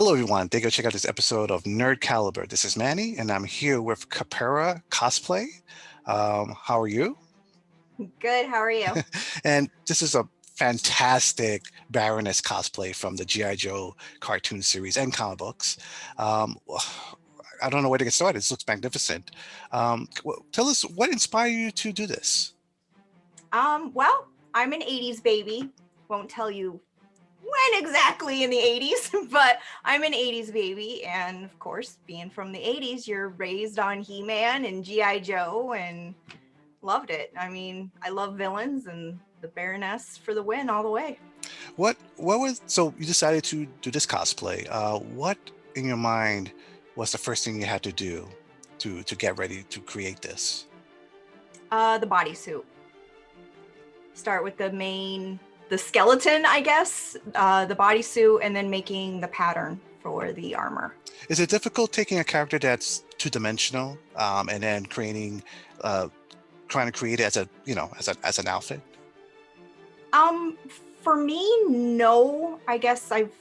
Hello, everyone. Thank you for checking out this episode of Nerd Caliber. This is Manny, and I'm here with Khepera Cosplay. How are you? Good, how are you? And this is a fantastic Baroness cosplay from the G.I. Joe cartoon series and comic books. Um, I don't know where to get started. This looks magnificent. Tell us what inspired you to do this. Well, I'm an 80s baby. Won't tell you when exactly in the 80s, but I'm an 80s baby. And of course, being from the 80s, you're raised on He-Man and G.I. Joe and loved it. I mean, I love villains and the Baroness for the win all the way. What was so you decided to do this cosplay? What in your mind was the first thing you had to do to get ready to create this? The bodysuit. Start with the skeleton, I guess, the bodysuit, and then making the pattern for the armor. Is it difficult taking a character that's two-dimensional and then trying to create it as as an outfit? Um, for me, no. I guess I've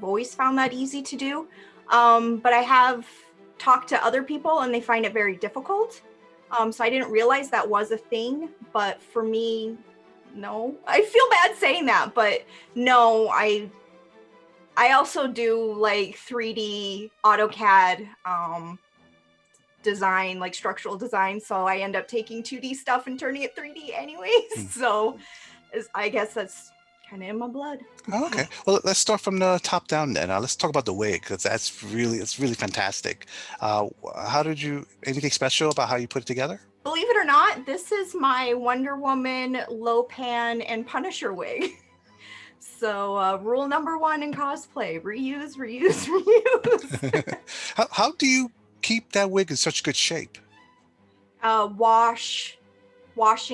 always found that easy to do. But I have talked to other people and they find it very difficult. So I didn't realize that was a thing, but for me, no. I feel bad saying that, but no, I also do like 3D AutoCAD design, like structural design, so I end up taking 2D stuff and turning it 3D anyways. So I guess that's kind of in my blood. Oh, okay. Well, let's start from the top down then. Let's talk about the wig because it's really fantastic. How did you, anything special about how you put it together? Believe it or not, this is my Wonder Woman, Lopan, and Punisher wig. So rule number one in cosplay, reuse, reuse, reuse. How do you keep that wig in such good shape? Washing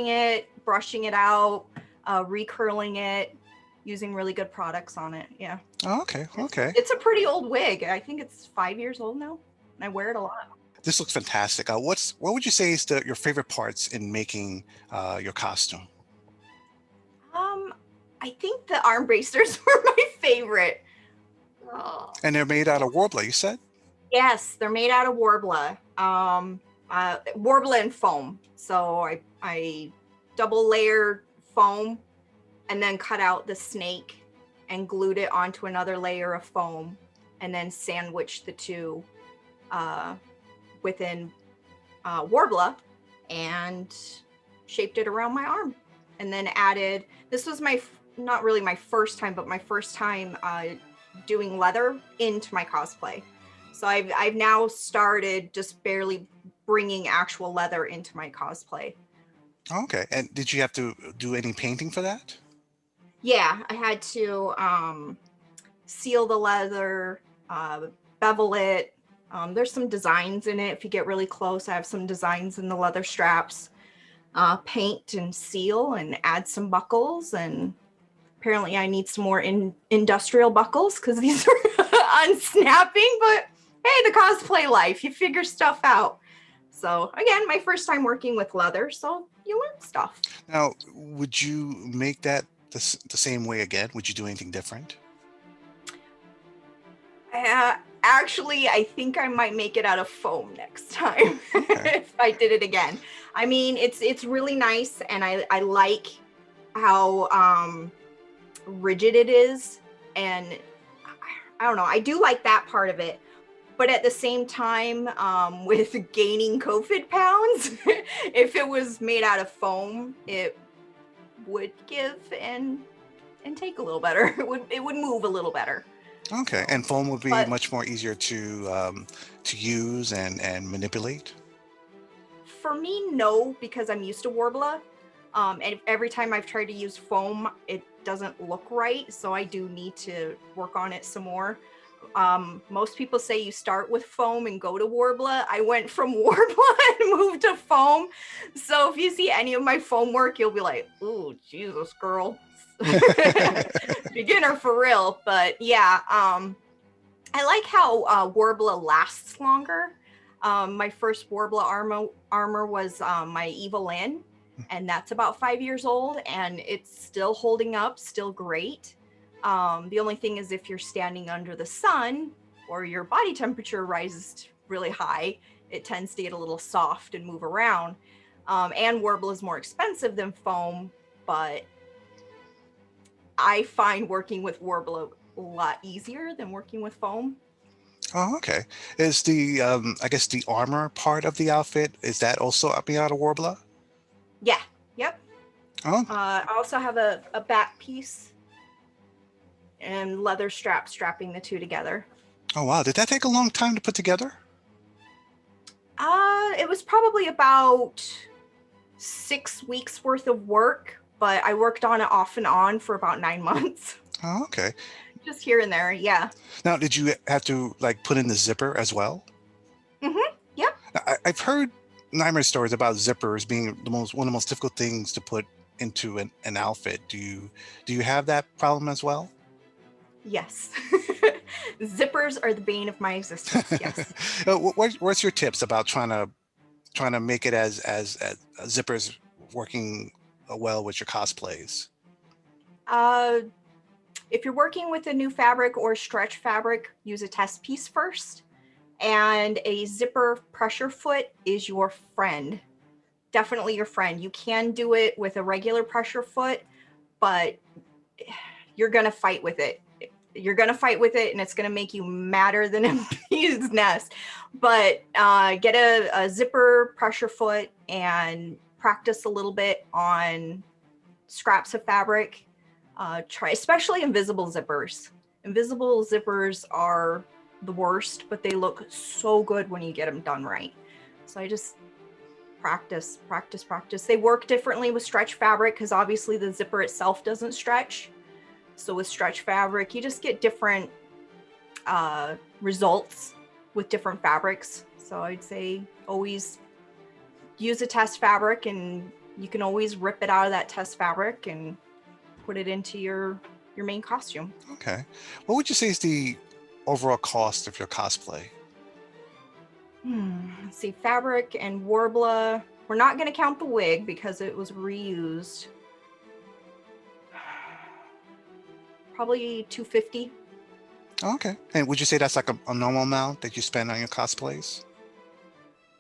it, brushing it out, recurling it, using really good products on it. Yeah. Oh, okay. It's a pretty old wig. I think it's 5 years old now, and I wear it a lot. This looks fantastic. What would you say is your favorite parts in making your costume? I think the arm bracers were my favorite. Oh. And they're made out of Warbler, you said? Yes, they're made out of Warbler. Warbler and foam. So I double layered foam and then cut out the snake and glued it onto another layer of foam and then sandwiched the two within Warbler and shaped it around my arm. And then added, this was not really my first time, but my first time doing leather into my cosplay. So I've now started just barely bringing actual leather into my cosplay. Okay. And did you have to do any painting for that? Yeah, I had to seal the leather, bevel it. There's some designs in it. If you get really close, I have some designs in the leather straps. Paint and seal and add some buckles. And apparently I need some more industrial buckles because these are unsnapping. But hey, the cosplay life, you figure stuff out. So again, my first time working with leather, so you learn stuff. Now, would you make that the same way again? Would you do anything different? Actually, I think I might make it out of foam next time. Okay. If I did it again. I mean, it's really nice, and I like how rigid it is, and I don't know, I do like that part of it. But at the same time, with gaining COVID pounds, if it was made out of foam, it would give and take a little better. It would move a little better. Okay, and foam would be much more easier to use and manipulate? For me, no, because I'm used to Warbler. And every time I've tried to use foam, it doesn't look right. So I do need to work on it some more. Most people say you start with foam and go to Warbler. I went from Warbler and moved to foam. So if you see any of my foam work, you'll be like, "Ooh, Jesus, girl." Beginner for real. But yeah, I like how Warbler lasts longer. My first Warbler armor was my Evil and that's about 5 years old, and it's still holding up, still great. The only thing is if you're standing under the sun or your body temperature rises really high, it tends to get a little soft and move around. And Warble is more expensive than foam, but I find working with Warble a lot easier than working with foam. Oh, okay. Is the I guess the armor part of the outfit, is that also made out of Warbler? Yeah, yep. Oh, I also have a back piece and leather strap strapping the two together. oh wow. Did that take a long time to put together? It was probably about 6 weeks worth of work, but I worked on it off and on for about 9 months. Oh, okay. Just here and there, yeah. Now, did you have to like put in the zipper as well? Yep. Now, I've heard nightmare stories about zippers being one of the most difficult things to put into an outfit. Do you have that problem as well? Yes. Zippers are the bane of my existence. Yes. What's your tips about trying to make it as zippers working well with your cosplays? Uh, if you're working with a new fabric or stretch fabric, use a test piece first. And a zipper pressure foot is your friend. Definitely your friend. You can do it with a regular pressure foot, but you're going to fight with it. You're going to fight with it and it's going to make you madder than a bee's nest. But get a zipper pressure foot and practice a little bit on scraps of fabric. Try, especially invisible zippers. Invisible zippers are the worst, but they look so good when you get them done right. So I just practice. They work differently with stretch fabric because obviously the zipper itself doesn't stretch. So with stretch fabric, you just get different results with different fabrics. So I'd say always use a test fabric, and you can always rip it out of that test fabric and put it into your main costume. Okay. What would you say is the overall cost of your cosplay? Let's see, fabric and Warbler. We're not going to count the wig because it was reused. Probably $250. Okay. And would you say that's like a normal amount that you spend on your cosplays?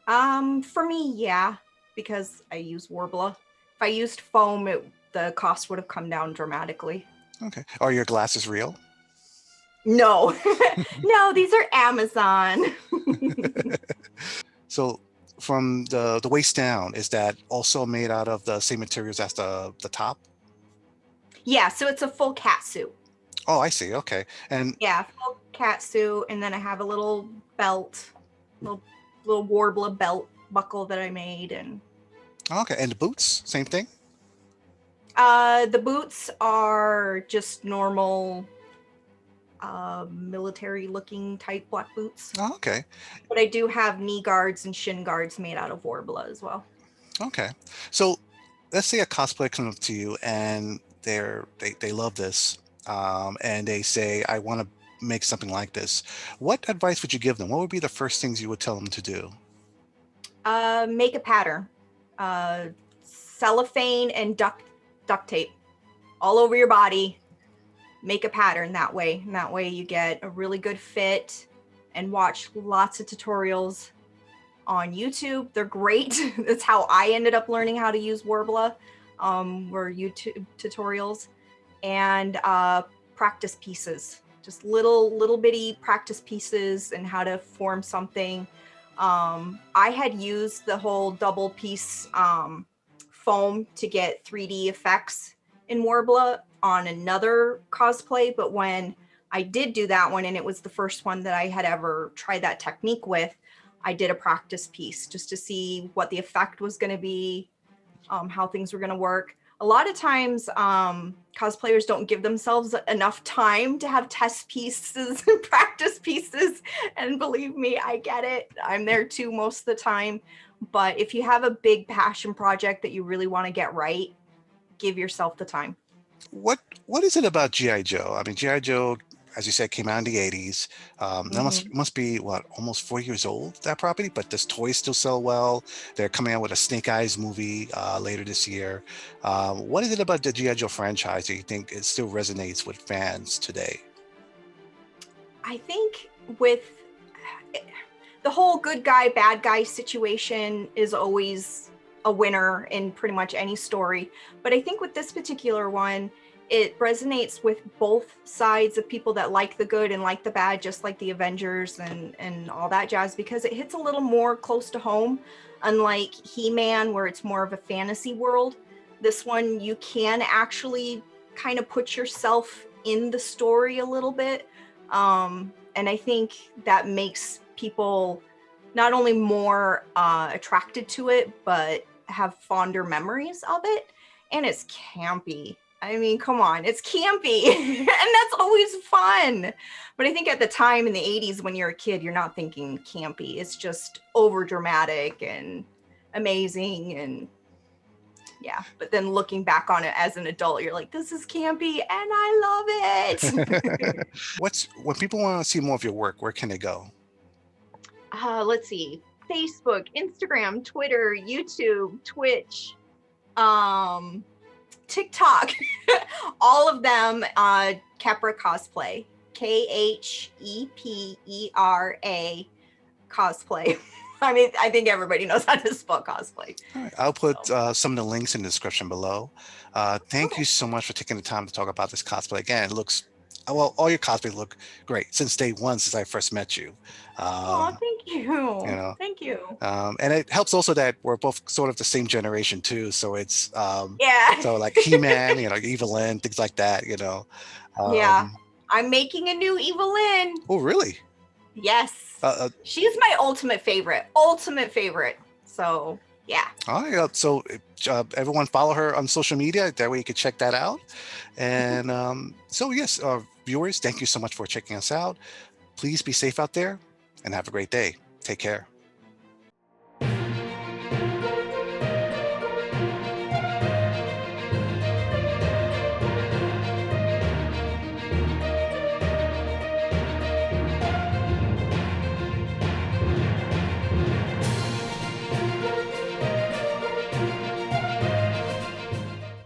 For me, yeah, because I use Warbler. If I used foam, the cost would have come down dramatically. Okay. Are your glasses real? No, no, these are Amazon. So from the waist down, is that also made out of the same materials as the top? Yeah, so it's a full cat suit. Oh, I see. Okay. And Yeah, full cat suit, and then I have a little belt, little Warbler belt buckle that I made, and okay. And the boots, same thing? the boots are just normal military looking type black boots. Oh, okay. But I do have knee guards and shin guards made out of Warbler as well. Okay. So let's say a cosplayer comes up to you and they love this, and they say, I want to make something like this. What advice would you give them? What would be the first things you would tell them to do? Make a pattern. Cellophane and duct tape all over your body. Make a pattern that way. And that way you get a really good fit, and watch lots of tutorials on YouTube. They're great. That's how I ended up learning how to use Warbler, were YouTube tutorials, and practice pieces. Just little bitty practice pieces and how to form something. I had used the whole double piece foam to get 3D effects in Warbler on another cosplay, but when I did do that one, and it was the first one that I had ever tried that technique with, I did a practice piece just to see what the effect was going to be, how things were going to work. A lot of times cosplayers don't give themselves enough time to have test pieces and practice pieces, and believe me, I get it. I'm there too most of the time. But if you have a big passion project that you really want to get right, give yourself the time. What is it about GI Joe? I mean, GI Joe as you said, came out in the 80s. That must be what, almost 4 years old, that property, but this toys still sell well. They're coming out with a Snake Eyes movie later this year. What is it about the G.I. Joe franchise that you think it still resonates with fans today? I think with the whole good guy, bad guy situation is always a winner in pretty much any story. But I think with this particular one, it resonates with both sides of people that like the good and like the bad, just like the Avengers and all that jazz, because it hits a little more close to home. Unlike He-Man, where it's more of a fantasy world, this one you can actually kind of put yourself in the story a little bit. And I think that makes people not only more attracted to it, but have fonder memories of it. And it's campy. I mean, come on, it's campy. And that's always fun. But I think at the time in the 80s, when you're a kid, you're not thinking campy. It's just over dramatic and amazing. And yeah, but then looking back on it as an adult, you're like, this is campy and I love it. When people want to see more of your work, where can they go? Let's see, Facebook, Instagram, Twitter, YouTube, Twitch, TikTok, all of them, Khepera Cosplay, Khepera Cosplay. I mean, I think everybody knows how to spell cosplay. All right. I'll put some of the links in the description below. Thank you so much for taking the time to talk about this cosplay. Again, it looks, well, all your cosplays look great since day one, since I first met you. Oh, thank you. You know, thank you. And it helps also that we're both sort of the same generation too. So it's, yeah. So like He-Man, Evelyn, things like that, Yeah. I'm making a new Evelyn. Oh, really? Yes. She's my ultimate favorite. So yeah. All right. So everyone follow her on social media. That way you can check that out. And so yes, viewers, thank you so much for checking us out. Please be safe out there and have a great day. Take care.